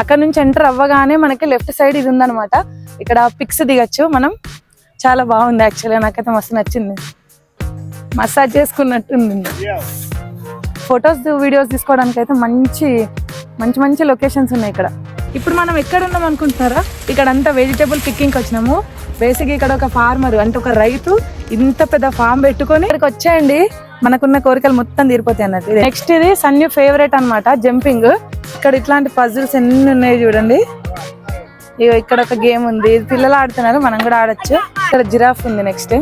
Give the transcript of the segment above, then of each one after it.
అక్కడ నుంచి ఎంటర్ అవ్వగానే మనకి లెఫ్ట్ సైడ్ ఇది ఉందన్నమాట. ఇక్కడ పిక్స్ దిగచ్చు మనం. చాలా బాగుంది యాక్చువల్గా, నాకైతే మస్తు నచ్చింది. మసాజ్ చేసుకున్నట్టుంది. ఫొటోస్ వీడియోస్ తీసుకోవడానికి అయితే మంచి మంచి మంచి లొకేషన్స్ ఉన్నాయి ఇక్కడ. ఇప్పుడు మనం ఎక్కడ ఉన్నాం అనుకుంటున్నారా? ఇక్కడ అంతా వెజిటేబుల్ పిక్కింగ్కి వచ్చినాము. బేసిక్ ఇక్కడ ఒక ఫార్మర్ అంటే ఒక రైతు ఇంత పెద్ద ఫామ్ పెట్టుకొని ఇక్కడికి వచ్చేయండి, మనకున్న కోరికలు మొత్తం తీరిపోతాయి అన్నట్టు. నెక్స్ట్ ఇది సన్యూ ఫేవరెట్ అన్నమాట, జంపింగ్. ఇక్కడ ఇట్లాంటి పజిల్స్ ఎన్ని ఉన్నాయి చూడండి. ఇక్కడ ఒక గేమ్ ఉంది, పిల్లలు ఆడుతున్నారు, మనం కూడా ఆడొచ్చు. ఇక్కడ జిరాఫ్ ఉంది. నెక్స్ట్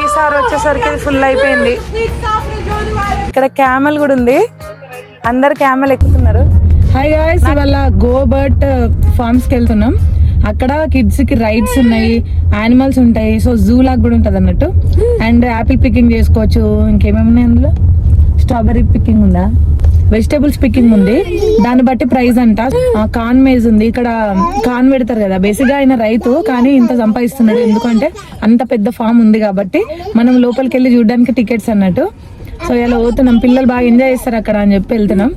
ఈసారి వచ్చేసరికి ఫుల్ అయిపోయింది. ఇక్కడ క్యామెల్ కూడా ఉంది, అందరు క్యామెల్ ఎక్కుతున్నారు. హాయ్ గాయ్స్, ఇవాళ గోబర్ట్ ఫార్మ్స్ కి వెళ్తున్నాం. అక్కడ కిడ్స్ కి రైడ్స్ ఉన్నాయి, యానిమల్స్ ఉంటాయి, సో జూ లాగా కూడా ఉంటది అన్నట్టు. అండ్ యాపిల్ పికింగ్ చేసుకోవచ్చు. ఇంకేమేమి ఉన్నాయి అందులో? స్ట్రాబెర్రీ పికింగ్ ఉందా, వెజిటేబుల్స్ పికింగ్ ఉంది, దాన్ని బట్టి ప్రైస్ అంట. కార్న్ మేజ్ ఉంది, ఇక్కడ కార్న్ పెడతారు కదా. బేసిక్ గా ఆయన రైతు కానీ ఇంత సంపాదిస్తున్నాడు ఎందుకంటే అంత పెద్ద ఫామ్ ఉంది కాబట్టి. మనం లోపలికి వెళ్ళి చూడడానికి టికెట్స్ అన్నట్టు. సో ఇలా పోతున్నాం, పిల్లలు బాగా ఎంజాయ్ చేస్తారు అక్కడ అని చెప్పి వెళ్తున్నాం.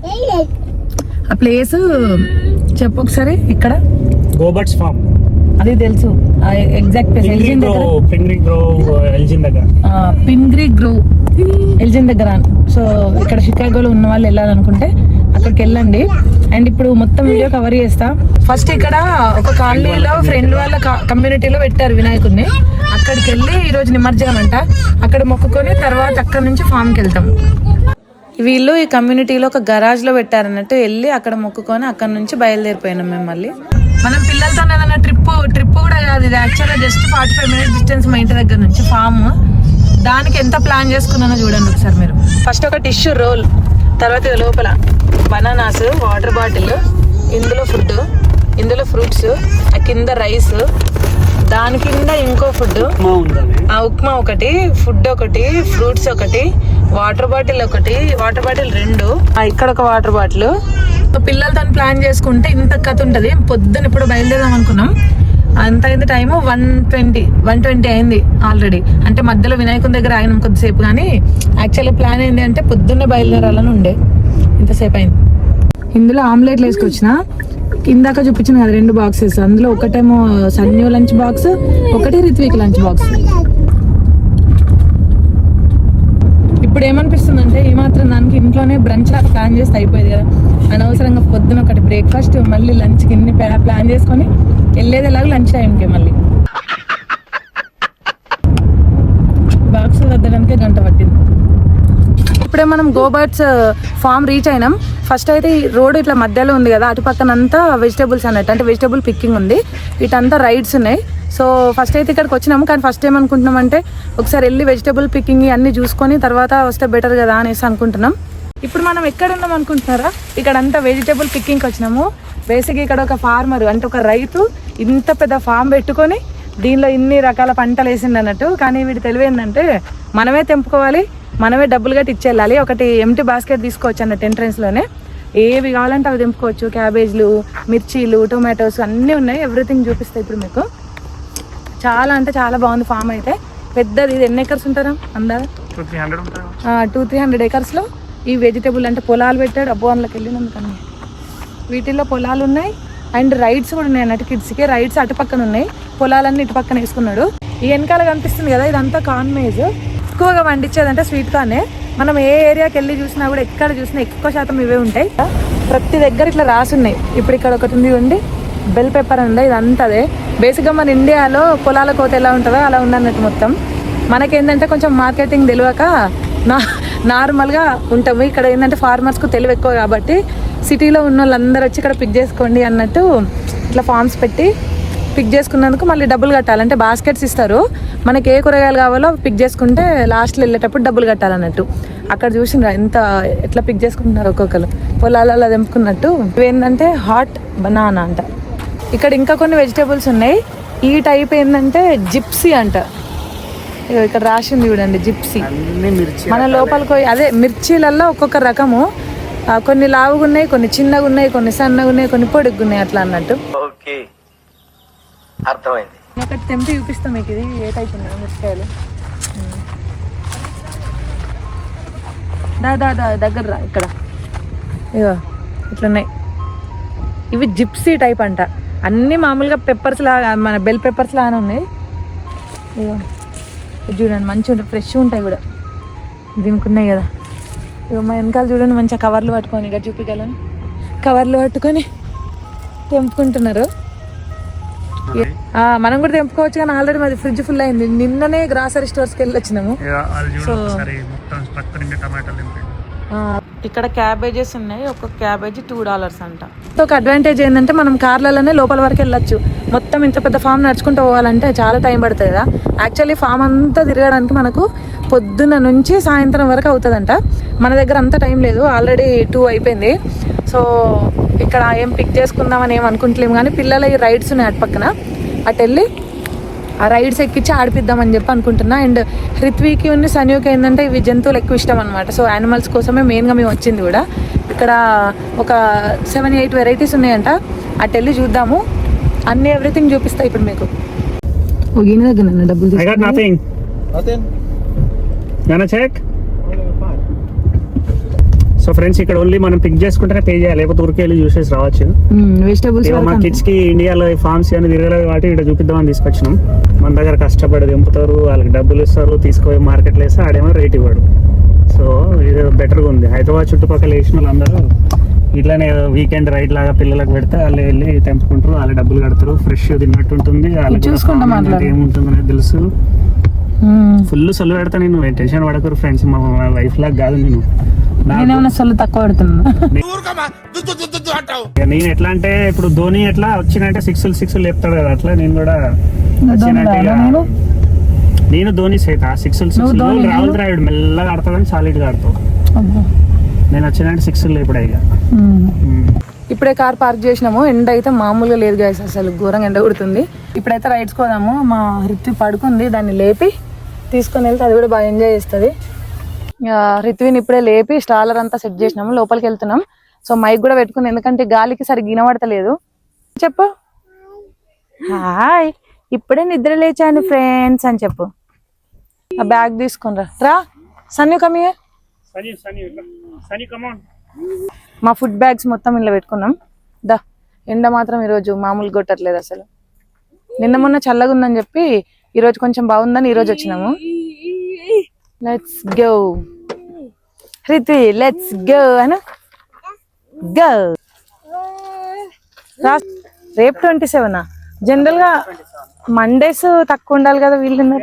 ఆ ప్లేస్ చెప్పు ఒకసారి. ఇక్కడ గోబర్ట్స్ ఫార్మ్ అది తెలుసు, ఎగ్జాక్ట్ ప్లేస్ ఎల్జిన్ దగ్గర. పింగ్రీ గ్రోవ్ ఎల్జిన్ దగ్గర. సో ఇక్కడ షికాగోలో ఉన్న వాళ్ళు వెళ్ళాలనుకుంటే అక్కడికి వెళ్ళండి. అండ్ ఇప్పుడు మొత్తం వీడియో కవర్ చేస్తా. ఫస్ట్ ఇక్కడ ఒక కాలనీలో ఫ్రెండ్ వాళ్ళ కమ్యూనిటీలో పెట్టారు వినాయకుడిని. అక్కడికి వెళ్ళి ఈ రోజు నిమజ్జనం అంట, అక్కడ మొక్కుకొని తర్వాత అక్కడ నుంచి ఫామ్కి వెళ్తాం. వీళ్ళు ఈ కమ్యూనిటీలో ఒక గరాజ్ లో పెట్టారన్నట్టు, వెళ్ళి అక్కడ మొక్కుకొని అక్కడ నుంచి బయలుదేరిపోయినాం మేము. మళ్ళీ మనం పిల్లలతో ఏదైనా ట్రిప్ కూడా కాదు ఇది, యాక్చువల్గా జస్ట్ 45 minutes డిస్టెన్స్ మా ఇంటి దగ్గర నుంచి ఫామ్. దానికి ఎంత ప్లాన్ చేసుకున్నానో చూడండి ఒకసారి మీరు. ఫస్ట్ ఒక టిష్యూ రోల్, తర్వాత లోపల బనానాస్, వాటర్ బాటిల్, ఇందులో ఫుడ్, ఇందులో ఫ్రూట్స్, కింద రైస్, దాని కింద ఇంకో ఫుడ్, ఉప్మా ఒకటి, ఫుడ్ ఒకటి, ఫ్రూట్స్ ఒకటి, వాటర్ బాటిల్ ఒకటి, వాటర్ బాటిల్ 2, ఇక్కడ ఒక వాటర్ బాటిల్. పిల్లలతో ప్లాన్ చేసుకుంటే ఇంత కథ ఉంటది. పొద్దున ఇప్పుడు బయలుదేరాం అనుకున్నాం, అంత అయింది టైము 1:20 అయింది ఆల్రెడీ. అంటే మధ్యలో వినాయకుని దగ్గర ఆగినాం కొద్దిసేపు, కానీ యాక్చువల్లీ ప్లాన్ ఏంటి అంటే పొద్దున్నే బయలుదేరాలని ఉండే. ఇంతసేపు అయింది. ఇందులో ఆమ్లెట్లు వేసుకొచ్చిన, ఇందాక చూపించిన కదా 2 బాక్సెస్, అందులో ఒకటేమో సన్యూ లంచ్ బాక్స్, ఒకటి రిత్విక్ లంచ్ బాక్స్. ఇప్పుడు ఏమనిపిస్తుంది అంటే ఈ మాత్రం దానికి ఇంట్లోనే బ్రంచ్ లాగా ప్లాన్ చేస్తే అయిపోయింది కదా, అనవసరంగా పొద్దున ఒకటి బ్రేక్ఫాస్ట్, మళ్ళీ లంచ్కి ఇన్ని ప్లాన్ చేసుకొని వెళ్ళేది ఎలాగో లంచ్ టైంకి. మళ్ళీ బాక్స్ వద్దడానికే గంట పట్టింది. ఇప్పుడే మనం గోబర్ట్స్ ఫామ్ రీచ్ అయినాం. ఫస్ట్ అయితే ఈ రోడ్ ఇట్లా మధ్యలో ఉంది కదా, అటు పక్కన అంతా వెజిటేబుల్స్ అన్నట్టు, అంటే వెజిటేబుల్ పిక్కింగ్ ఉంది. ఇటంతా రైడ్స్ ఉన్నాయి. సో ఫస్ట్ అయితే ఇక్కడికి వచ్చినాము, కానీ ఫస్ట్ ఏమనుకుంటున్నాం అంటే ఒకసారి వెళ్ళి వెజిటేబుల్ పిక్కింగ్ అన్ని చూసుకొని తర్వాత వస్తే బెటర్ కదా అనేసి అనుకుంటున్నాం. ఇప్పుడు మనం ఎక్కడ ఉన్నాం అనుకుంటున్నారా? ఇక్కడ అంతా వెజిటేబుల్ పిక్కింగ్కి వచ్చినాము. బేసిక్గా ఇక్కడ ఒక ఫార్మర్ అంటే ఒక రైతు ఇంత పెద్ద ఫామ్ పెట్టుకొని దీనిలో ఇన్ని రకాల పంటలు వేసిండు అన్నట్టు. కానీ వీడి తెలివి ఏంటంటే మనమే తెంపుకోవాలి, మనమే డబ్బులు గట్టి ఇచ్చేయాలి. ఒకటి ఎంటీ బాస్కెట్ తీసుకోవచ్చు అన్నట్టు, ఎంట్రెన్స్లోనే ఏవి కావాలంటే అవి తెంపుకోవచ్చు. క్యాబేజ్లు, మిర్చీలు, టొమాటోస్ అన్నీ ఉన్నాయి. ఎవ్రీథింగ్ చూపిస్తాయి ఇప్పుడు మీకు. చాలా అంటే చాలా బాగుంది ఫామ్ అయితే. పెద్దది. ఇది ఎన్ని ఎకర్స్ ఉంటారా అందాదా? 200-300 acres ఈ వెజిటేబుల్ అంటే పొలాలు పెట్టాడు. అబ్బో అందులోకి వెళ్ళినందుకన్నా వీటిల్లో పొలాలు ఉన్నాయి. అండ్ రైడ్స్ కూడా ఉన్నాయి అన్నట్టు కిడ్స్కి. రైడ్స్ అటు పక్కన ఉన్నాయి, పొలాలన్నీ ఇటు పక్కన వేసుకున్నాడు. ఈ వెనకాల కనిపిస్తుంది కదా, ఇదంతా కార్న్ మేజ్. ఎక్కువగా పండించేదంటే స్వీట్ కార్నే. మనం ఏ ఏరియాకి వెళ్ళి చూసినా కూడా ఎక్కడ చూసినా ఎక్కువ శాతం ఇవే ఉంటాయి. ప్రతి దగ్గర ఇట్లా రాసి ఉన్నాయి. ఇప్పుడు ఇక్కడ ఒకటి ఉంది బెల్ పెప్పర్ ఉంది, ఇదంతా అదే. బేసిక్గా మన ఇండియాలో పొలాల కోత ఎలా ఉంటుందో అలా ఉందన్నట్టు మొత్తం. మనకేంటంటే కొంచెం మార్కెటింగ్ తెలియక నార్మల్గా ఉంటాము. ఇక్కడ ఏంటంటే ఫార్మర్స్కు తెలివి ఎక్కువ కాబట్టి సిటీలో ఉన్న వాళ్ళందరూ వచ్చి ఇక్కడ పిక్ చేసుకోండి అన్నట్టు ఇట్లా ఫార్మ్స్ పెట్టి పిక్ చేసుకున్నందుకు మళ్ళీ డబ్బులు కట్టాలంటే బాస్కెట్స్ ఇస్తారు. మనకి ఏ కూరగాయలు కావాలో పిక్ చేసుకుంటే లాస్ట్లో వెళ్ళేటప్పుడు డబ్బులు కట్టాలన్నట్టు. అక్కడ చూసిండ్రా ఎంత ఎట్లా పిక్ చేసుకుంటున్నారు ఒక్కొక్కరు పొలాలలో తెంపుకున్నట్టు. ఇవేంటంటే హాట్ బనానా అంట. ఇక్కడ ఇంకా కొన్ని వెజిటేబుల్స్ ఉన్నాయి. ఈ టైప్ ఏంటంటే జిప్సీ అంట. ఇక్కడ రాసింది చూడండి, జిప్సీ. మన లోపలికి అదే మిర్చీలలో ఒక్కొక్క రకము. కొన్ని లావుగా ఉన్నాయి, కొన్ని చిన్నగా ఉన్నాయి, కొన్ని సన్నగా ఉన్నాయి, కొన్ని పొడుగ్గా ఉన్నాయి అట్లా అన్నట్టు. ఒకటి తెంపి చూపిస్తాం మీకు. ఇది ఏ టైప్ ఉన్నాయి మిరపకాయలు. దగ్గర రా. ఇక్కడ ఇగో ఇట్లున్నాయి. ఇవి జిప్సీ టైప్ అంట. అన్నీ మామూలుగా పెప్పర్స్ లాగా, మన బెల్ పెప్పర్స్ లాగానే ఉన్నాయి. ఇగో ఇది చూడండి, మంచిగా ఉంటాయి, ఫ్రెష్ ఉంటాయి కూడా. దీనికి ఉన్నాయి కదా. ఇగో మా వెనకాల చూడండి, మంచిగా కవర్లు పట్టుకొని, ఇక చూపిగలను, కవర్లు పట్టుకొని తెంపుకుంటున్నారు. మనం కూడా తెంపుకోవచ్చు, కానీ ఆల్రెడీ మాది ఫ్రిడ్జ్ ఫుల్ అయింది. నిన్ననే గ్రాసరీ స్టోర్స్కి వెళ్ళి వచ్చినాము. సో ఇక్కడ క్యాబేజెస్ ఉన్నాయి. ఒక క్యాబేజీ $2 అంట. ఒక అడ్వాంటేజ్ ఏంటంటే మనం కార్లలోనే లోపల వరకు వెళ్ళొచ్చు. మొత్తం ఇంత పెద్ద ఫామ్ నడుచుకుంటూ పోవాలంటే చాలా టైం పడుతుంది కదా. యాక్చువల్లీ ఫామ్ అంతా తిరగడానికి మనకు పొద్దున్న నుంచి సాయంత్రం వరకు అవుతుందంట. మన దగ్గర అంత టైం లేదు, ఆల్రెడీ 2 అయిపోయింది. సో ఇక్కడ ఏం పిక్ చేసుకుందామని ఏం అనుకుంటలేము, కానీ పిల్లల ఈ రైడ్స్ ఉన్నాయి అటు పక్కన, అటు వెళ్ళి ఆ రైడ్స్ ఎక్కించి ఆడిపిద్దామని చెప్పి అనుకుంటున్నా. అండ్ హృత్వికి ఉన్న సన్యూకి ఏంటంటే ఇవి జంతువులు ఎక్కువ ఇష్టం అనమాట. సో యానిమల్స్ కోసమే మెయిన్గా మేము వచ్చింది కూడా. ఇక్కడ ఒక 7-8 వెరైటీస్ ఉన్నాయంట, అటు వెళ్ళి చూద్దాము. అన్ని ఎవ్రీథింగ్ చూపిస్తా ఇప్పుడు మీకు. ఈయన దగ్గర డబ్బులు సో ఫ్రెండ్స్, ఇక్కడ ఓన్లీ మనం పిక్ చేసుకుంటేనే పే చేయాలి, లేకపోతే ఊరికే వెళ్ళి చూసేసి రావచ్చు. వెజిటబుల్స్ మా కిడ్స్ కి ఇండియాలో ఫార్మ్స్ అని తిరగలేదు కాబట్టి ఇక్కడ చూపిద్దామని తీసుకొచ్చినాం. మన దగ్గర కష్టపడి దింపుతారు, వాళ్ళకి డబ్బులు ఇస్తారు, తీసుకుపోయి మార్కెట్లో వేస్తే ఆడేమో రేట్ ఇవ్వడు. సో ఇది బెటర్గా ఉంది. హైదరాబాద్ చుట్టుపక్కల వేసిన వాళ్ళందరూ ఇట్లానే వీకెండ్ రైడ్ లాగా పిల్లలకు పెడితే వాళ్ళు వెళ్ళి తెంపుకుంటారు, వాళ్ళు డబ్బులు కడతారు, ఫ్రెష్ తిన్నట్టు ఉంటుంది, వాళ్ళకి ఏముంటుంది అనేది తెలుసు. ఫుల్ సొల్లు పెడతా, నేను టెన్షన్ పడకూరు ఫ్రెండ్స్, మా వైఫ్ లాగా కాదు నేను. తక్కువ పెడుతున్నా. నేను ఎట్లా అంటే ఇప్పుడు ధోని ఎట్లా వచ్చినంటే 6 లేపుతాడు కదా, అట్లా నేను కూడా వచ్చినంటే నేను ధోని సైత 6 రాహుల్ ద్రావిడ్ మెల్లగా ఆడతాడని సాలిడ్ గా ఆడతావు. నేను వచ్చినంటే 6 లేపుడా ఇక. ఇప్పుడే కార్ పార్క్ చేసినాము. ఎండ అయితే మామూలుగా లేదు గైస్, అసలు ఘోరంగా ఎండ కొడుతుంది. ఇప్పుడైతే రైడ్స్ కోదాము. మా రిత్వి పడుకుంది, దాన్ని లేపి తీసుకొని వెళ్తే అది కూడా బాగా ఎంజాయ్ చేస్తుంది. రిత్విని ఇప్పుడే లేపి స్టాలర్ అంతా సెట్ చేసినాము, లోపలికి వెళ్తున్నాం. సో మైక్ కూడా పెట్టుకుంది, ఎందుకంటే గాలికి సరిగ్గా వినబడతలేదు. చెప్పు హాయ్, ఇప్పుడే నిద్ర లేచాను ఫ్రెండ్స్ అని చెప్పు. ఆ బ్యాగ్ తీసుకుని రా సన్యు కమియే. మా ఫుడ్ బ్యాగ్స్ మొత్తం ఇలా పెట్టుకున్నాం. దా ఎండ మాత్రం ఈరోజు మామూలు కొట్టట్లేదు అసలు. నిన్న మొన్న చల్లగా ఉందని చెప్పి ఈరోజు కొంచెం బాగుందని ఈరోజు వచ్చినాము. Let's go Hriti, let's go Anu go. రేపు 27. జనరల్ గా మండేస్ తక్కువ ఉండాలి కదా వీళ్ళు.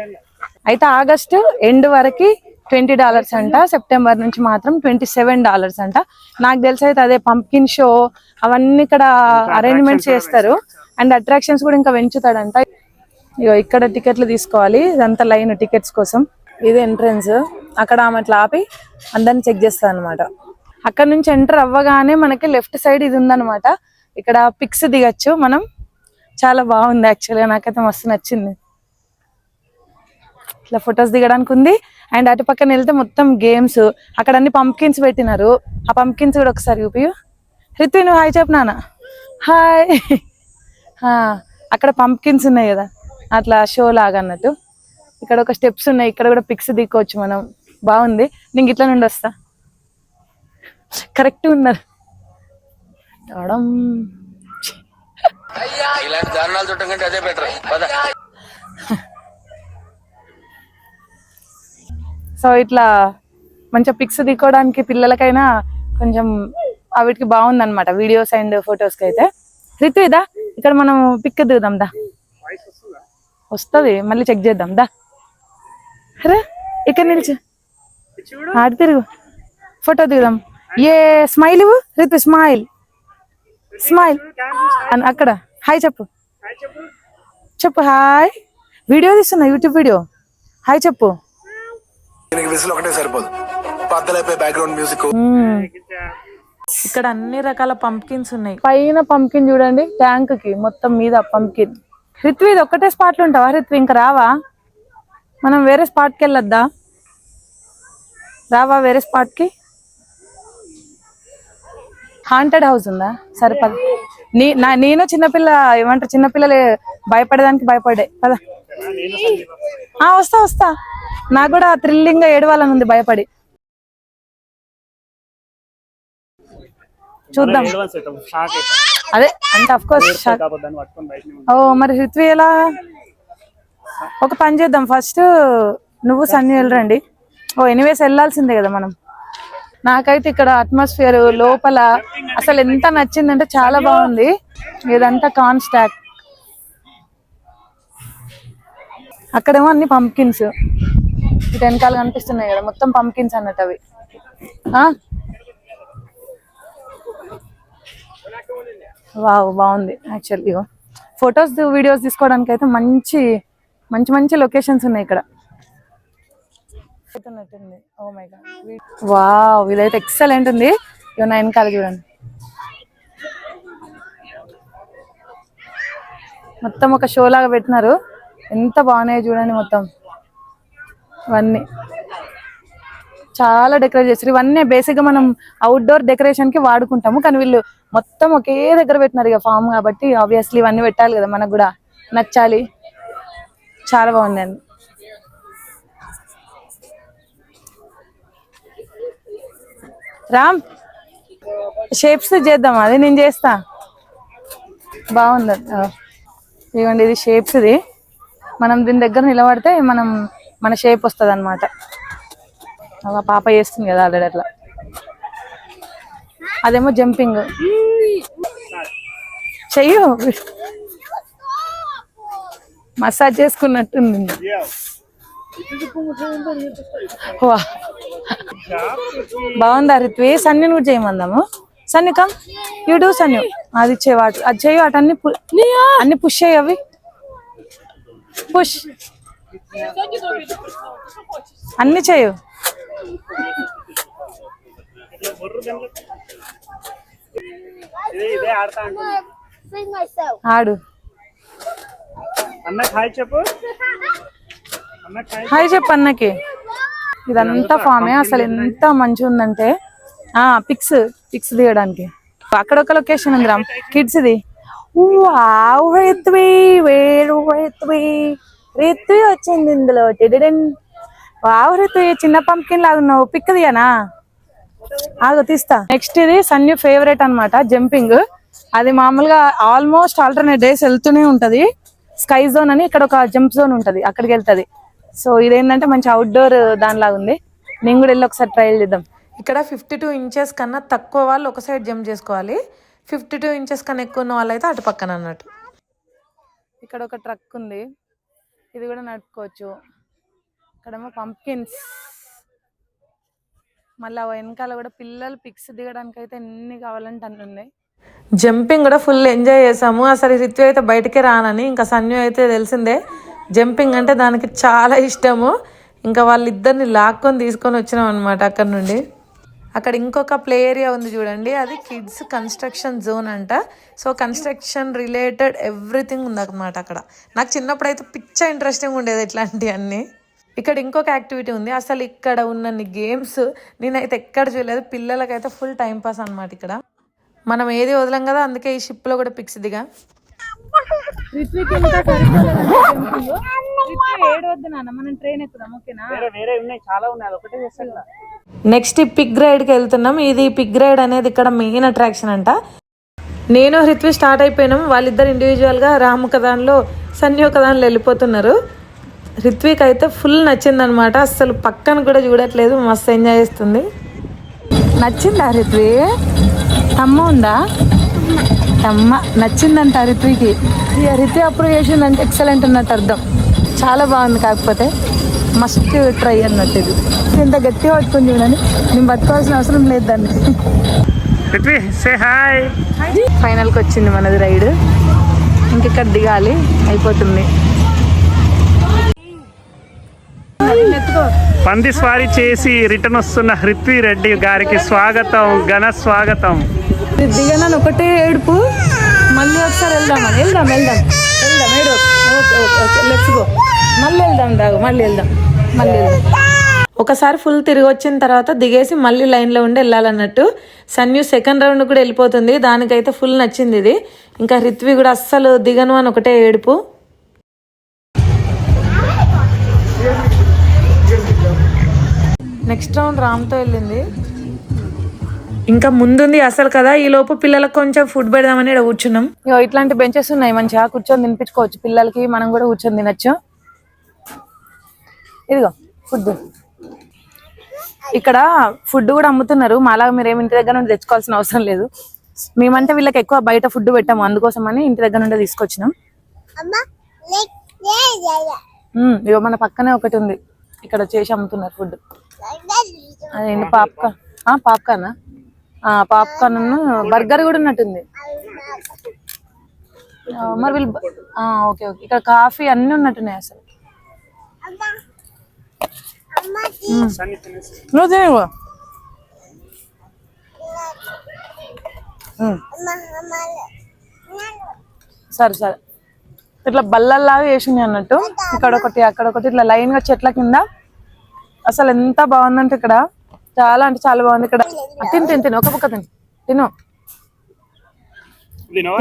అయితే ఆగస్టు ఎండ్ వరకు $20 అంట, సెప్టెంబర్ నుంచి మాత్రం $27 అంట. నాకు తెలిసి అయితే అదే పంప్కిన్ షో అవన్నీ ఇక్కడ అరేంజ్మెంట్స్ చేస్తారు, అండ్ అట్రాక్షన్స్ కూడా ఇంకా పెంచుతాడంట. ఇగో ఇక్కడ టికెట్లు తీసుకోవాలి, ఇదంతా లైన్ టికెట్స్ కోసం. ఇది ఎంట్రన్స్. అక్కడ ఆమె అట్లా ఆపి అందరిని చెక్ చేస్తా అనమాట. అక్కడ నుంచి ఎంటర్ అవ్వగానే మనకి లెఫ్ట్ సైడ్ ఇది ఉందన్నమాట. ఇక్కడ పిక్స్ దిగచ్చు మనం. చాలా బాగుంది యాక్చువల్గా, నాకైతే మస్తు నచ్చింది. ఇట్లా ఫొటోస్ దిగడానికి ఉంది. అండ్ అటు పక్కన వెళ్తే మొత్తం గేమ్స్, అక్కడ అన్ని పంప్కిన్స్ పెట్టినారు. ఆ పంప్కిన్స్ కూడా ఒకసారి చూపి. హృతి నువ్వు హాయ్ చెప్పు నాన్న. హాయ్. అక్కడ పంప్కిన్స్ ఉన్నాయి కదా, అట్లా షో లాగా అన్నట్టు. ఇక్కడ ఒక స్టెప్స్ ఉన్నాయి, ఇక్కడ కూడా పిక్స్ దిక్కోవచ్చు మనం. బాగుంది. నేను ఇట్లా నుండి వస్తా. కరెక్ట్ ఉన్నారు. సో ఇట్లా మంచిగా పిక్స్ దిక్కోవడానికి పిల్లలకైనా కొంచెం వీటికి బాగుంది అనమాట, వీడియోస్ అండ్ ఫొటోస్కి అయితే. రితు ఇదా ఇక్కడ మనం పిక్ దిగుదాం దా. వస్తుంది, మళ్ళీ చెక్ చేద్దాం దా. అరే ఇక్కడ నిలిచి ఆడి తిరుగు, ఫోటో దిగుదాం. ఏ స్మైల్ ఇవ్వు రితు, స్మైల్ స్మైల్ అక్కడ. హాయ్ చెప్పు, చెప్పు హాయ్. వీడియో తీస్తున్నా, యూట్యూబ్ వీడియో. హాయ్ చెప్పు. ఇక్కడ అన్ని రకాల పంప్కిన్స్ ఉన్నాయి. పైన పంప్కిన్ చూడండి, ట్యాంక్ కి మొత్తం మీద పంప్కిన్. రిత్వి ఇది ఒక్కటే స్పాట్లు ఉంటావా రిత్వి? ఇంకా రావా? మనం వేరే స్పాట్కి వెళ్ళొద్దా? రావా వేరే స్పాట్ కి? హాంటెడ్ హౌస్ ఉందా? సరే పద. నేను చిన్నపిల్ల ఏమంటారు, చిన్నపిల్లలు భయపడేదానికి భయపడే పద. వస్తా వస్తా, నాకు కూడా థ్రిల్లింగ్ గా ఏడవాలని ఉంది భయపడి. చూద్దాం. అడ్వాన్స్ అవుతాం, షాక్ అవుతాం. అదే అంటే అఫ్ కోర్స్ కాబట్టి దాన్ని పట్టుకొని బయటనే ఉంటాం. ఓ మరి రిత్వి ఎలా? ఒక పని చేద్దాం, ఫస్ట్ నువ్వు సన్నీ వెళ్ళరండి. ఓ ఎనీవేస్ వెళ్ళాల్సిందే కదా మనం. నాకైతే ఇక్కడ అట్మాస్ఫియర్ లోపల అసలు ఎంత నచ్చిందంటే చాలా బాగుంది. ఇదంతా కాన్స్టాక్, అక్కడేమో అన్ని పంప్కిన్స్, ఇటు వెనకాల కనిపిస్తున్నాయి కదా మొత్తం పంప్కిన్స్ అన్నట్టు అవి. వావ్ బాగుంది యాక్చువల్లీ. ఫొటోస్ వీడియోస్ తీసుకోవడానికి అయితే మంచి మంచి మంచి లొకేషన్స్ ఉన్నాయి ఇక్కడ. ఓ మై గాడ్, వావ్ ఇదైతే ఎక్సలెంట్ ఉంది. ఇవన్న వెనకాల చూడండి, మొత్తం ఒక షో లాగా పెట్టినారు. ఎంత బాగున్నాయో చూడండి, మొత్తం ఇవన్నీ చాలా డెకరేట్ చేస్తారు. ఇవన్నీ బేసిక్గా మనం అవుట్డోర్ డెకరేషన్ కి వాడుకుంటాము, కానీ వీళ్ళు మొత్తం ఒకే దగ్గర పెట్టినారు ఇక ఫామ్ కాబట్టి ఆబ్వియస్లీ ఇవన్నీ పెట్టాలి కదా, మనకు కూడా నచ్చాలి. చాలా బాగుంది అండి. రామ్ షేప్స్ చేద్దాం, అది నేను చేస్తా. బాగుంది. ఇవ్వండి ఇది షేప్స్ది, మనం దీని దగ్గర నిలబడితే మన షేప్ వస్తుంది అనమాట. పాప చేస్తుంది కదా ఆల్రెడీ అట్లా. అదేమో జంపింగ్ చెయ్యు, మసాజ్ చేసుకున్నట్టుంది. బాగుందా రిత్వి? సన్ని నువ్వు చేయమందాము. సన్ని కమ్ యూ డూ సన్ని. అది ఇచ్చేవాటు, అది చేయు, అటు అన్ని పుష్ చేయి, అవి పుష్ అన్ని చేయు. ఆడు హాయ్ చెప్పు, హాయ్ చెప్పు అన్నకి. ఇదంతా ఫామే, అసలు ఎంత మంచిగా ఉందంటే పిక్స్ తీయడానికి. అక్కడ ఒక లొకేషన్ ఉంది రామ్ కిడ్స్ ది. రిత్వి వచ్చింది ఇందులో. వావ్ రిత్వి చిన్న పంప్కిన్ లాగా ఉన్నావు, పిక్ దియనా? ఆగో తీస్తా. నెక్స్ట్ ఇది సన్యు ఫేవరెట్ అన్నమాట, జంపింగ్. అది మామూలుగా ఆల్మోస్ట్ ఆల్టర్నేట్ డేస్ వెళ్తూనే ఉంటది. స్కై జోన్ అని ఇక్కడ ఒక జంప్ జోన్ ఉంటది, అక్కడికి వెళ్తది. సో ఇదేంటంటే మంచి అవుట్డోర్ దానిలాగా ఉంది. నేను కూడా వెళ్ళి ఒకసారి ట్రయల్ చేద్దాం. ఇక్కడ 52 ఇంచెస్ కన్నా తక్కువ వాళ్ళు ఒక సైడ్ జంప్ చేసుకోవాలి, 52 ఇంచెస్ కన్నా ఎక్కువ ఉన్న వాళ్ళు అయితే అటు పక్కన అన్నట్టు. ఇక్కడ ఒక ట్రక్ ఉంది, ఇది కూడా నడుపుకోవచ్చు. ఇక్కడేమో పంప్కిన్స్, మళ్ళీ వెనకాల కూడా పిల్లలు పిక్స్ దిగడానికి అయితే ఎన్ని కావాలంటే అన్ని ఉన్నాయి. జంపింగ్ కూడా ఫుల్ ఎంజాయ్ చేసాము. అసలు రిత్వి అయితే బయటికే రానని, ఇంకా సన్యు అయితే తెలిసిందే జంపింగ్ అంటే దానికి చాలా ఇష్టము. ఇంకా వాళ్ళిద్దరిని లాక్కొని తీసుకొని వచ్చినాం అనమాట అక్కడ నుండి. అక్కడ ఇంకొక ప్లే ఏరియా ఉంది చూడండి, అది కిడ్స్ కన్స్ట్రక్షన్ జోన్ అంట. సో కన్స్ట్రక్షన్ రిలేటెడ్ ఎవ్రీథింగ్ ఉంది అన్నమాట అక్కడ. నాకు చిన్నప్పుడు అయితే పిచ్చ ఇంట్రెస్టింగ్ ఉండేది ఇట్లాంటివన్నీ. ఇక్కడ ఇంకొక యాక్టివిటీ ఉంది, అసలు ఇక్కడ ఉన్నన్ని గేమ్స్ నేనైతే ఎక్కడ చూడలేదు. పిల్లలకైతే ఫుల్ టైం పాస్ అనమాట. ఇక్కడ మనం ఏది వదలం కదా, అందుకే ఈ షిప్ లో కూడా పిక్స్ దిగా. నెక్స్ట్ పిగ్ రైడ్ కి వెళ్తున్నాం. ఇది పిగ్ రైడ్ అనేది ఇక్కడ మెయిన్ అట్రాక్షన్ అంట. నేను రిత్వి స్టార్ట్ అయిపోయినాం, వాళ్ళిద్దరు ఇండివిజువల్ గా రాము కదాన్లో సన్యు కదాన్లో వెళ్ళిపోతున్నారు. రిత్విక్ అయితే ఫుల్ నచ్చిందనమాట, అసలు పక్కన కూడా చూడట్లేదు, మస్తు ఎంజాయ్ చేస్తుంది. నచ్చిందా రిత్వి? అమ్మ ఉందా? అమ్మ నచ్చిందంట రిత్వికి. రిత్వి అప్రూవ్ చేసిందంటే ఎక్సలెంట్ అన్నట్టు అర్థం. చాలా బాగుంది, కాకపోతే మస్ట్ ట్రై అన్నట్టు. ఇది ఇంత గట్టిగా పట్టుకుని చూడండి, నేను పట్టుకోవాల్సిన అవసరం లేదు దాన్ని. ఫైనల్కి వచ్చింది మనది రైడ్, ఇంకెక్కడ దిగాలి, అయిపోతుంది. పంది స్వారీ చేసి రిటర్న్ వస్తున్న రిత్వి రెడ్డి గారికి స్వాగతం, ఘన స్వాగతం. దిగనని ఒకటే ఏడుపు, మళ్ళీ ఒకసారి వెళ్దాం ఏడు. లెట్స్ గో, మళ్ళీ వెళ్దాం. ఒకసారి ఫుల్ తిరిగి వచ్చిన తర్వాత దిగేసి మళ్ళీ లైన్లో ఉండి వెళ్ళాలన్నట్టు. సన్యు సెకండ్ రౌండ్ కూడా వెళ్ళిపోతుంది, దానికైతే ఫుల్ నచ్చింది ఇది. ఇంకా రిత్వి కూడా అస్సలు దిగను అని ఒకటే ఏడుపు. నెక్స్ట్ రౌండ్ రామ్తో వెళ్ళింది. ఇంకా ముందుంది అసలు కదా, ఈ లోపు పిల్లలకు కొంచెం ఫుడ్ పెడదామని ఇక్కడ కూర్చున్నాం. ఇగో ఇట్లాంటి బెంచెస్ ఉన్నాయి, మంచిగా కూర్చొని తినిపించుకోవచ్చు పిల్లలకి, మనం కూడా కూర్చొని తినొచ్చు. ఇదిగో ఫుడ్, ఇక్కడ ఫుడ్ కూడా అమ్ముతున్నారు. మాలాగా మీరు ఏమి ఇంటి దగ్గర నుండి తెచ్చుకోవాల్సిన అవసరం లేదు. మేమంటే వీళ్ళకి ఎక్కువ బయట ఫుడ్ పెట్టాము, అందుకోసమని ఇంటి దగ్గర నుండి తీసుకొచ్చినాం. ఇగో మన పక్కనే ఒకటి ఉంది, ఇక్కడ చేసి అమ్ముతున్నారు ఫుడ్. అదేంటి పాప్కార్న్ పాప్కార్న్ బర్గర్ కూడా ఉన్నట్టుంది. మరి వీళ్ళు ఓకే ఓకే, ఇక్కడ కాఫీ అన్ని ఉన్నట్టున్నాయి అసలు. నువ్వు తినేవా? సరే సరే, ఇట్లా బల్లల్లాగా వేసింది అన్నట్టు, ఇక్కడ ఒకటి అక్కడ ఒకటి ఇట్లా లైన్ గా చెట్ల కింద. అసలు ఎంత బాగుందంటే ఇక్కడ చాలా అంటే చాలా బాగుంది. ఇక్కడ తిను ఒక పక్క తిను.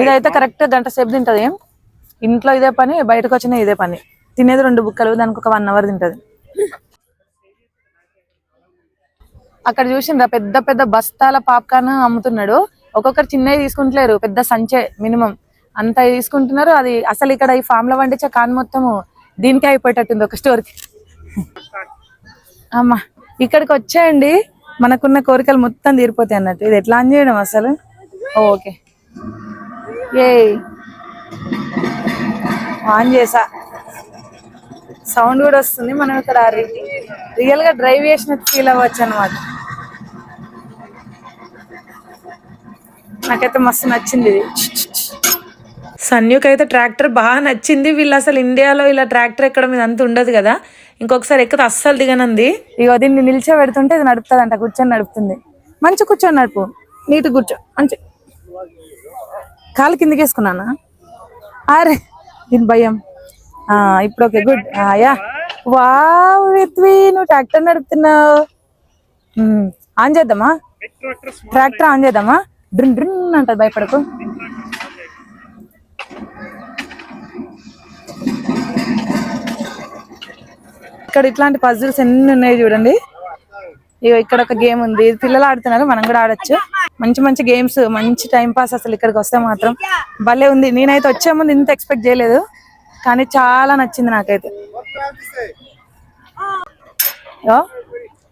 ఇదైతే కరెక్ట్ గంట సేపు తింటది. ఇంట్లో ఇదే పని, బయటకు వచ్చిన ఇదే పని. తినేది 2 బుక్కలు, దానికి ఒక 1 అవర్ తింటది. అక్కడ చూసిండ్రా పెద్ద పెద్ద బస్తాల పాప్కార్న్ అమ్ముతున్నాడు. ఒక్కొక్కరు చిన్నవి తీసుకుంటలేరు, పెద్ద సంచే మినిమం అంత తీసుకుంటున్నారు. అది అసలు ఇక్కడ ఈ ఫామ్ లో పండించే కాన్ మొత్తము దీనికే అయిపోయేటట్టుంది ఒక స్టోర్కి. అమ్మా ఇక్కడికి వచ్చేయండి, మనకున్న కోరికలు మొత్తం తీరిపోతాయి అన్నట్టు. ఇది ఎట్లా ఆన్ చేయడం అసలు? ఓకే ఏ ఆన్ చేసా, సౌండ్ కూడా వస్తుంది. మనం ఇక్కడ రియల్ గా డ్రైవ్ చేసినట్టు ఫీల్ అవ్వచ్చు అనమాట. నాకైతే మస్తు నచ్చింది ఇది. సన్యుకి అయితే ట్రాక్టర్ బాగా నచ్చింది. వీళ్ళు అసలు ఇండియాలో ఇలా ట్రాక్టర్ ఎక్కడం ఇది అంత ఉండదు కదా, ఇంకొకసారి ఎక్కడ అస్సలు దిగనంది. ఇగో దీన్ని నిల్చోబెడుతుంటే ఇది నడుపుతుంది అంట, కూర్చొని నడుపుతుంది. మంచి కూర్చొని నడుపు, నీట్ కూర్చో మంచి. కాలు కిందకి వేసుకున్నానా? అరే దీని భయం. ఇప్పుడు okay good. Yeah wow Ritvi, నువ్వు ట్రాక్టర్ నడుపుతున్నావు. ఆన్ చేద్దామా? ట్రాక్టర్ ఆన్ చేద్దామా? డ్రిన్ డ్రిన్ అంటది, భయపడకు. ఇక్కడ ఇట్లాంటి పజిల్స్ ఎన్ని ఉన్నాయి చూడండి. ఇక్కడ ఒక గేమ్ ఉంది, పిల్లలు ఆడుతున్నారు, మనం కూడా ఆడొచ్చు. మంచి మంచి గేమ్స్, మంచి టైం పాస్. అసలు ఇక్కడికి వస్తే మాత్రం భలే ఉంది. నేనైతే వచ్చే ముందు ఇంత ఎక్స్పెక్ట్ చేయలేదు, కానీ చాలా నచ్చింది నాకైతే.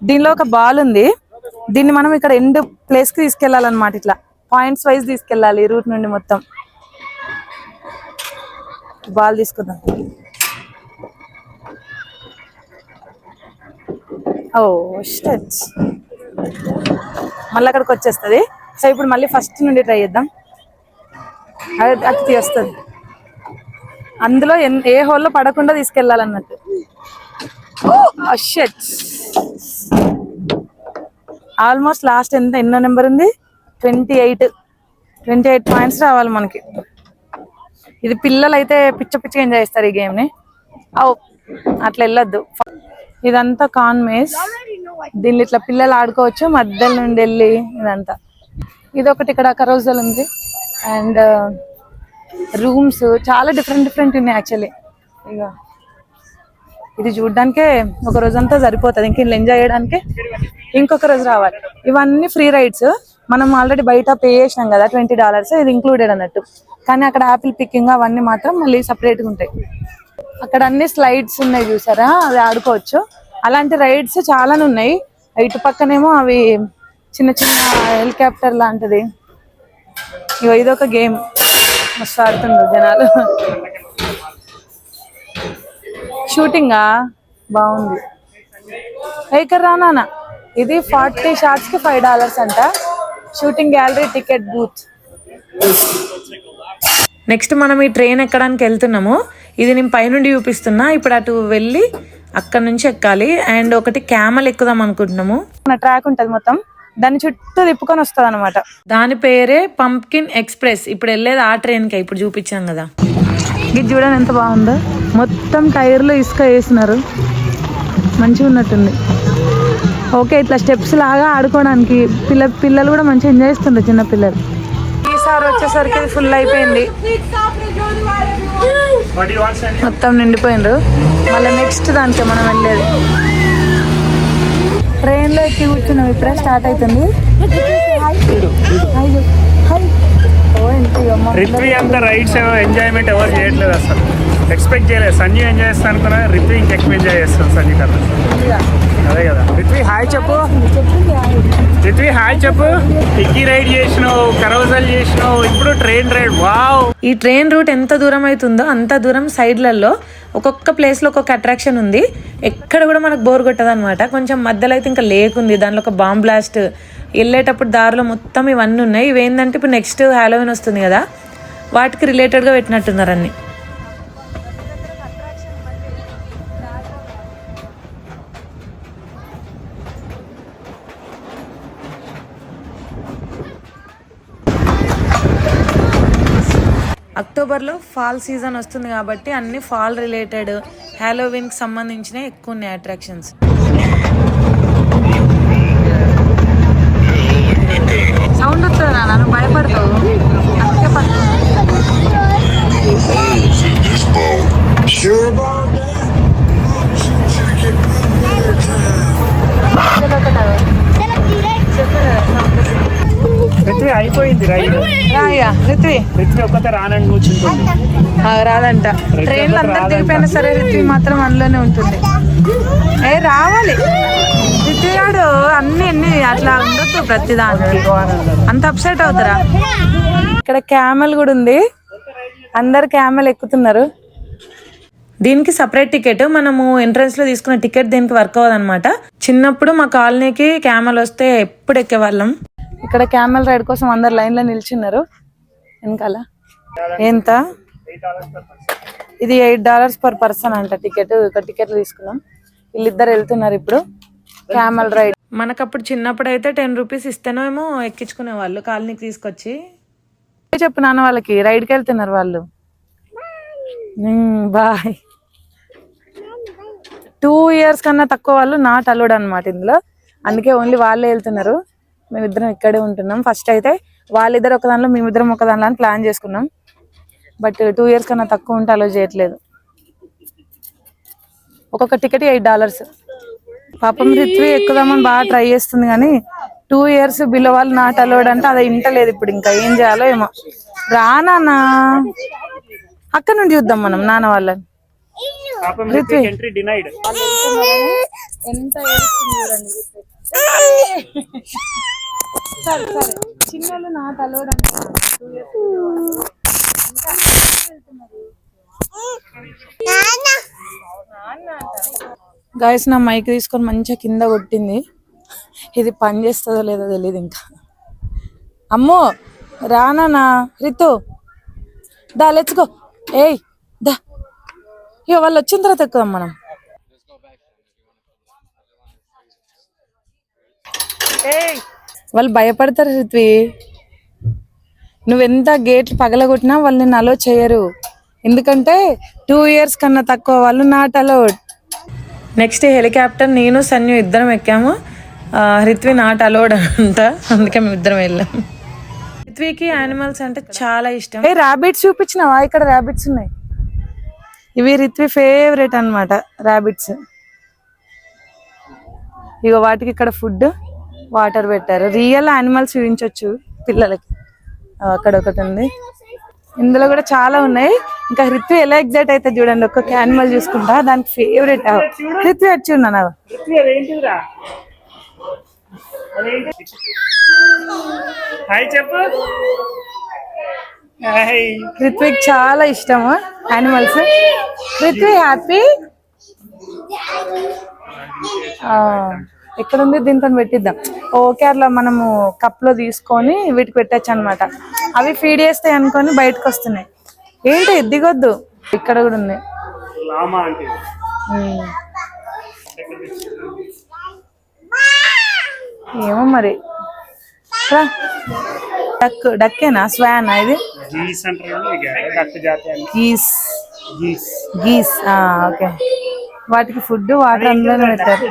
దీనిలో ఒక బాల్ ఉంది, దీన్ని మనం ఇక్కడ ఎండ్ ప్లేస్ కి తీసుకెళ్లాలన్నమాట. ఇట్లా పాయింట్స్ వైజ్ తీసుకెళ్ళాలి రూట్ నుండి మొత్తం. బాల్ తీసుకుందాం. మళ్ళీ అక్కడికి వచ్చేస్తుంది. సో ఇప్పుడు మళ్ళీ ఫస్ట్ నుండి ట్రై చేద్దాం. అది వస్తుంది, అందులో ఏ హోల్లో పడకుండా తీసుకెళ్ళాలన్నట్టు. ఆల్మోస్ట్ లాస్ట్ ఎన్నో నెంబర్ ఉంది? 28 పాయింట్స్ రావాలి మనకి. ఇది పిల్లలు అయితే పిచ్చగా ఎంజాయ్ చేస్తారు ఈ గేమ్ ని. అట్లా వెళ్ళొద్దు. ఇదంతా కాన్ మేజ్, దీన్ని ఇట్లా పిల్లలు ఆడుకోవచ్చు మధ్యలో నుండి వెళ్ళి. ఇదంతా ఇదొకటి, ఇక్కడ కరోజల్ ఉంది అండ్ రూమ్స్ చాలా డిఫరెంట్ ఉన్నాయి యాక్చువల్లీ. ఇక ఇది చూడడానికే ఒక రోజంతా సరిపోతుంది, ఇంక ఎంజాయ్ చేయడానికి ఇంకొక రోజు రావాలి. ఇవన్నీ ఫ్రీ రైడ్స్, మనం ఆల్రెడీ బయట పే చేసినాం కదా $20, ఇది ఇంక్లూడెడ్ అన్నట్టు. కానీ అక్కడ యాపిల్ పికింగ్ అవన్నీ మాత్రం మళ్ళీ సపరేట్గా ఉంటాయి. అక్కడ అన్ని స్లైడ్స్ ఉన్నాయి చూసారా, అవి ఆడుకోవచ్చు. అలాంటి రైడ్స్ చాలానే ఉన్నాయి. ఇటు పక్కనేమో అవి చిన్న చిన్న హెలికాప్టర్ లాంటిది. ఇదొక గేమ్, మస్తు ఆడుతున్నారు జనాలు. షూటింగా బాగుంది. ఇక్కడ రానా, ఇది 40 shots కి $5 అంట. Shooting gallery ticket booth. Next మనం ఈ ట్రైన్ ఎక్కడానికి వెళ్తున్నాము. ఇది నేను పైనుండి చూపిస్తున్నా. ఇప్పుడు అటు వెళ్ళి అక్కడ నుంచి ఎక్కాలి. అండ్ ఒకటి క్యామల్ ఎక్కుదాం అనుకుంటున్నాము. ట్రాక్ ఉంటది మొత్తం, దాని చుట్టూ తిప్పుకొని వస్తుంది అనమాట. దాని పేరే పంప్కిన్ ఎక్స్ప్రెస్. ఇప్పుడు వెళ్ళేది ఆ ట్రైన్కే, ఇప్పుడు చూపించాం కదా. ఇది చూడండి ఎంత బాగుందో, మొత్తం టైర్లు ఇసుక వేసినారు, మంచిగా ఉన్నట్టుంది. ఓకే, ఇట్లా స్టెప్స్ లాగా ఆడుకోవడానికి పిల్లలు కూడా మంచిగా ఎంజాయ్ చేస్తుండ్రు, చిన్న పిల్లలు. ఈసారి వచ్చేసరికి ఫుల్ అయిపోయింది, మొత్తం నిండిపోయిండ్రు. మళ్ళీ నెక్స్ట్ దానికి మనం వెళ్ళేది. ట్రైన్లో ఎక్కి కూర్చున్నాం, ఇప్పుడే స్టార్ట్ అవుతుంది. రిత్వి అంత రైడ్స్ ఎంజాయ్మెంట్ ఎవరు చేయట్లేదు అసలు. ఎక్స్పెక్ట్ చేయలేదు. సంజయ్ ఎంజాయ్ చేస్తాను అనుకున్నా, రిత్వి ఇంకెక్కువ ఎంజాయ్ చేస్తాను సంజయ్ కన్నా. అదే కదా. రిత్వి హాయ్ చెప్పు. రిత్వి హాయ్ చెప్పు. పిక్కీ రైడ్ చేసినావు, కరోజల్ చేసినావు, ఇప్పుడు ట్రైన్ రైడ్. వావ్. ఈ ట్రైన్ రూట్ ఎంత దూరం అవుతుందో అంత దూరం సైడ్లలో ఒక్కొక్క ప్లేస్లో ఒక్కొక్క అట్రాక్షన్ ఉంది. ఎక్కడ కూడా మనకు బోర్ కొట్టదు అనమాట. కొంచెం మధ్యలో అయితే ఇంకా లేక్ ఉంది, దానిలో ఒక బాంబ్ బ్లాస్ట్. వెళ్ళేటప్పుడు దారిలో మొత్తం ఇవన్నీ ఉన్నాయి. ఇవేంటంటే ఇప్పుడు నెక్స్ట్ హ్యాలోవిన్ వస్తుంది కదా, వాటికి రిలేటెడ్గా పెట్టినట్టున్నారు అన్ని. అక్టోబర్లో ఫాల్ సీజన్ వస్తుంది కాబట్టి అన్ని ఫాల్ రిలేటెడ్, హ్యాలోవిన్కి సంబంధించిన ఎక్కువ ఉన్నాయి అట్రాక్షన్స్. సౌండ్ వస్తుంది నన్ను భయపడతావు. రిత్వి అయిపోయింది రైడ్. రిత్వి ఒక్కతే రానని కూర్చుంటుంది. రాదంట. ట్రైన్లో అందరు దిగిపోయినా సరే రిత్వి మాత్రం అందులోనే ఉంటుంది. రావాలి రిత్వి గాడు. అన్ని అట్లా ఉండొద్దు ప్రతిదానికి, అంత అప్సెట్ అవుతారా. ఇక్కడ క్యామెల్ కూడా ఉంది, అందరు క్యామెల్ ఎక్కుతున్నారు. దీనికి సపరేట్ టికెట్. మనము ఎంట్రన్స్ లో తీసుకున్న టికెట్ దీనికి వర్క్ అవ్వదు అనమాట. చిన్నప్పుడు మా కాలనీకి క్యామెల్ వస్తే ఎప్పుడు ఎక్కేవాళ్ళం. ఇక్కడ క్యామెల్ రైడ్ కోసం అందరు లైన్ లో నిల్చున్నారు వెనకాల. ఎంత? ఇది $8 పర్ పర్సన్ అంట టికెట్. ఇక్కడ టికెట్లు తీసుకున్నాం. వీళ్ళిద్దరు వెళ్తున్నారు ఇప్పుడు క్యామెల్ రైడ్. మనకప్పుడు చిన్నప్పుడు అయితే 10 రూపీస్ ఇస్తేనేమో ఎక్కించుకునే వాళ్ళు కాలనీకి తీసుకొచ్చి. చెప్పు నాన్న వాళ్ళకి, రైడ్కి వెళ్తున్నారు వాళ్ళు. బాయ్. 2 years కన్నా తక్కువ వాళ్ళు నాట్ అలౌడ్ అనమాట ఇందులో. అందుకే ఓన్లీ వాళ్ళే వెళ్తున్నారు. మేమిద్దరం ఇక్కడే ఉంటున్నాం. ఫస్ట్ అయితే వాళ్ళిద్దరు ఒక దానిలో, మేమిద్దరం ఒక దానిలో అని ప్లాన్ చేసుకున్నాం. బట్ 2 years కన్నా తక్కువ ఉంటే అలో చేయట్లేదు. ఒక్కొక్క టికెట్ $8. పాపం రిత్వి ఎక్కుదామని బాగా ట్రై చేస్తుంది కానీ 2 years బిలో వాళ్ళు నాట్ అలౌడ్ అంటే అది ఇంటలేదు. ఇప్పుడు ఇంకా ఏం చేయాలో ఏమో. రానా అక్కడ నుండి చూద్దాం మనం నాన్న వాళ్ళని. Ritvi entry denied. ఎంత ఏడుస్తుంది చూడండి. సరే సరే, చిన్నోళ్ళు నాట్ అలౌడ్ అంటే 2 years. గైస్ నా మైక్ తీసుకొని మంచిగా కింద కొట్టింది. ఇది పని చేస్తుందో లేదో తెలియదు ఇంకా. అమ్మో రానా రితు దా లెట్స్ గో. ఏయ్ దా, ఇక వాళ్ళు వచ్చిన తర్వాత ఎక్కుదాం మనం. ఏయ్ వాళ్ళు భయపడతారు రిత్వి. నువ్వెంత గేట్లు పగలగొట్టినా వాళ్ళు నిన్ను అలో చేయరు. ఎందుకంటే 2 years కన్నా తక్కువ వాళ్ళు నాట్ అలౌడ్. నెక్స్ట్ హెలికాప్టర్ నేను సన్యు ఇద్దరం ఎక్కాము. రిత్వి నాట్ అలౌడ్ అంట, అందుకే మేము ఇద్దరం వెళ్ళాం. రిత్వికి యానిమల్స్ అంటే చాలా ఇష్టం. ర్యాబిట్స్ చూపించినావా? ఇక్కడ ర్యాబిట్స్ ఉన్నాయి. ఇవి రిత్వి ఫేవరెట్ అన్నమాట ర్యాబిట్స్. ఇక వాటికి ఇక్కడ ఫుడ్, వాటర్ పెట్టారు. రియల్ యానిమల్స్ చూపించవచ్చు పిల్లలకి. అక్కడ ఒకటి ఉంది. ఇందులో కూడా చాలా ఉన్నాయి. ఇంకా రిత్వి ఎలా ఎగ్జైట్ అయితే చూడండి ఒక్కొక్క యానిమల్ చూసుకుంటా. దానికి ఫేవరెట్ రిత్వి వచ్చి ఉన్నాను. హాయ్ చెప్పు. రిత్విక్ చాలా ఇష్టము యానిమల్స్. రిత్వి హ్యాపీ. ఎక్కడుంది? దీంతో పెట్టిద్దాం. ఓకే, అట్లా మనము కప్ లో తీసుకొని వీటికి పెట్టచ్చు అనమాట. అవి ఫీడ్ చేస్తాయి అనుకొని బయటకు వస్తున్నాయి. ఏంటి దిగొద్దు. ఇక్కడ కూడా ఉంది. ఏమో మరి. డక్ డక్కేనా స్వానా ఇది? Geese geese. ఓకే, వాటికి ఫుడ్ వాటర్ అందులోనే పెట్టారు.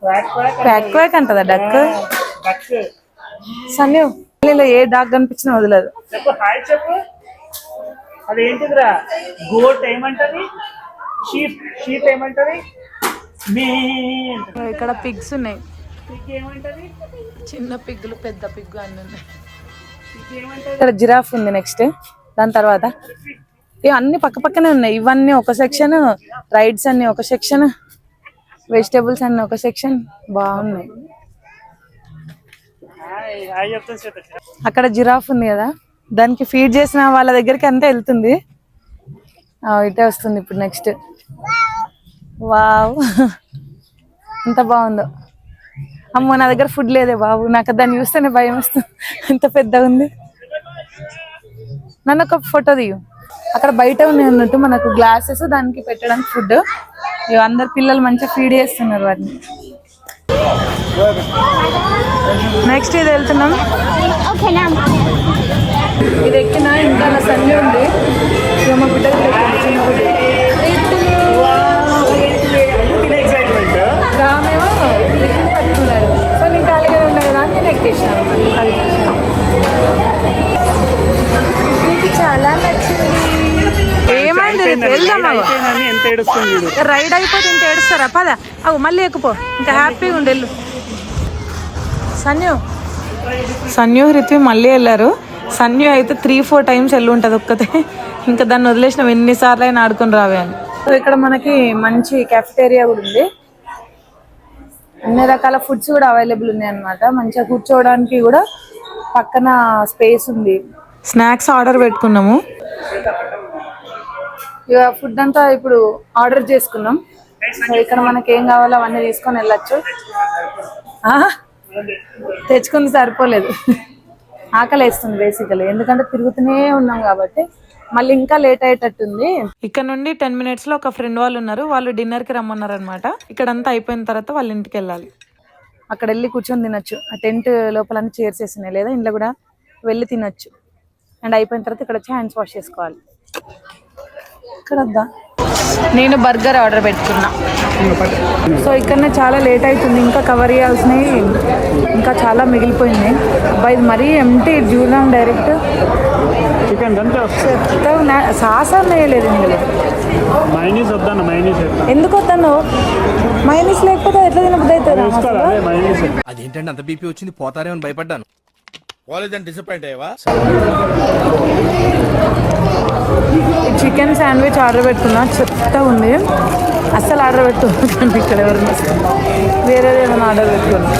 క్వాక్ క్వాక్ అంటదా డక్? సన్యు ఏ డాగ్ కనిపించినా వదలదు. అదేంటిదిరా? గోట్ ఏమంటది? షీప్ ఏమంటది? ఇక్కడ పిగ్స్ ఉన్నాయి. చిన్న పిగ్గులు పెద్ద పిగ్గు అన్ని ఉన్నాయి. ఇక్కడ జిరాఫ్ ఉంది నెక్స్ట్. దాని తర్వాత ఇవి అన్ని పక్క పక్కనే ఉన్నాయి. ఇవన్నీ ఒక సెక్షన్, రైడ్స్ అన్ని ఒక సెక్షన్, వెజిటేబుల్స్ అన్ని ఒక సెక్షన్. బాగున్నాయి. అక్కడ జిరాఫ్ ఉంది కదా, దానికి ఫీడ్ చేసిన వాళ్ళ దగ్గరికి అంతా వెళ్తుంది. ఇటే వస్తుంది ఇప్పుడు నెక్స్ట్. వావ్ ఎంత బాగుందో. అమ్మో నా దగ్గర ఫుడ్ లేదే బాబు, నాకు దాన్ని చూస్తేనే భయం వస్తుంది, ఎంత పెద్దగా ఉంది. నన్ను ఒక ఫోటో దిగు. అక్కడ బయట ఉన్నాయి అన్నట్టు మనకు గ్లాసెస్, దానికి పెట్టడానికి ఫుడ్. అందరు పిల్లలు మంచిగా ఫీడ్ చేస్తున్నారు వాటిని. నెక్స్ట్ ఇది వెళ్తున్నాం. ఇది ఎక్కిన ఇంకా నా సన్ని ఉంది. మా బిడ్డలు రామేమో పట్టుకున్నారు. సో నేను ఖాళీగా ఉన్నా కదా అని నేను ఎక్కేసాను. చాలా నచ్చింది. ఏమైంది? రైడ్ అయిపోతే ఇంత ఏడుస్తారా? పద అవు మళ్ళీ ఎక్కుపో, ఇంకా హ్యాపీగా ఉండేళ్ళు. సన్యు రిత్వి మళ్ళీ వెళ్ళారు. సన్యు అయితే 3-4 టైమ్స్ వెళ్ళి ఉంటుంది ఒక్కతే. ఇంకా దాన్ని వదిలేసినాం ఎన్నిసార్లు అయినా ఆడుకొని రావే అని. సో ఇక్కడ మనకి మంచి కెఫెటేరియా కూడా ఉంది. అన్ని రకాల ఫుడ్స్ కూడా అవైలబుల్ ఉన్నాయి అన్నమాట. మంచిగా కూర్చోవడానికి కూడా పక్కన స్పేస్ ఉంది. స్నాక్స్ ఆర్డర్ పెట్టుకున్నాము. ఇక ఫుడ్ అంతా ఇప్పుడు ఆర్డర్ చేసుకున్నాం. సో ఇక్కడ మనకి ఏం కావాలో అవన్నీ తీసుకొని వెళ్ళచ్చు. తెచ్చుకుంది సరిపోలేదు, ఆకలి వేస్తుంది బేసికలీ, ఎందుకంటే తిరుగుతూనే ఉన్నాం కాబట్టి. మళ్ళీ ఇంకా లేట్ అయ్యేటట్టుంది. ఇక్కడ నుండి 10 minutes లో ఒక ఫ్రెండ్ వాళ్ళు ఉన్నారు. వాళ్ళు డిన్నర్ కి రమ్మన్నారు అనమాట. ఇక్కడంతా అయిపోయిన తర్వాత వాళ్ళ ఇంటికి వెళ్ళాలి. అక్కడ వెళ్ళి కూర్చొని తినొచ్చు. ఆ టెంట్ లోపల అన్ని చైర్స్ వేసినాయి, లేదా ఇంట్లో కూడా వెళ్ళి తినొచ్చు. అండ్ అయిపోయిన తర్వాత ఇక్కడ వచ్చి హ్యాండ్స్ వాష్ చేసుకోవాలి. ఇక్కడ వద్దా, నేను బర్గర్ ఆర్డర్ పెట్టుకున్నా. సో ఇక్కడనే చాలా లేట్ అవుతుంది, ఇంకా కవర్ చేయాల్సినవి ఇంకా చాలా మిగిలిపోయింది. అబ్బాయి ఇది మరీ ఎంటీ చూద్దాం డైరెక్ట్. సాసం వేయలేదు ఇందులో. ఎందుకు వద్దాను? మైనీస్ లేకపోతే ఎట్లా తినబుద్ధి అవుతుంది? అదేంటంటే అంత బీపీ వచ్చింది, పోతారేమని భయపడ్డాను. చికెన్ శాండ్విచ్ ఆర్డర్ పెట్టుకున్నా, చెత్త ఉంది. అస్సలు ఆర్డర్ పెట్టుకోండి. ఇక్కడ ఎవరైనా వేరేది ఏమైనా ఆర్డర్ పెట్టుకున్నా.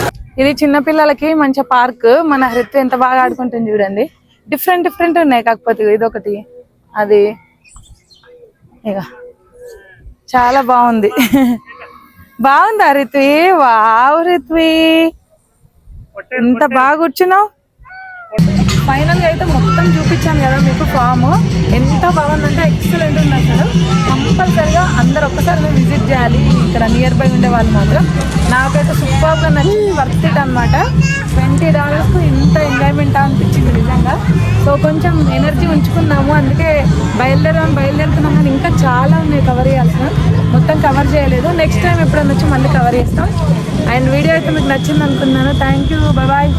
ఇది చిన్నపిల్లలకి మంచి పార్క్. మన హృత్ ఎంత బాగా ఆడుకుంటుంది చూడండి. డిఫరెంట్ ఉన్నాయి. కాకపోతే ఇది ఒకటి, అది ఇక చాలా బాగుంది. బాగుందా రిత్వి? వావ్ రిత్వి, ఎంత బాగా కూర్చున్నావు. ఫైనల్గా అయితే మొత్తం చూపించాను కదా మీకు ఫామ్. ఎంత బాగుందంటే ఎక్సలెంట్ ఉంది అసలు. కంపల్సరిగా అందరు ఒక్కసారి విజిట్ చేయాలి. ఇక్కడ నియర్ బై ఉండే వాళ్ళు మాత్రం. నాకైతే సూపర్గా నచ్చింది, వర్త్ ఇట్ అనమాట. $20కు ఇంత ఎంజాయ్మెంట్ అనిపించింది నిజంగా. సో కొంచెం ఎనర్జీ ఉంచుకున్నాము, అందుకే బయలుదేరుతున్నాం. కానీ ఇంకా చాలా ఉన్నాయి కవర్ చేయాల్సిన, మొత్తం కవర్ చేయలేదు. నెక్స్ట్ టైం ఎప్పుడైనా వచ్చి మళ్ళీ కవర్ చేస్తాం. అండ్ వీడియో అయితే మీకు నచ్చింది అనుకున్నాను. Thank you, bye.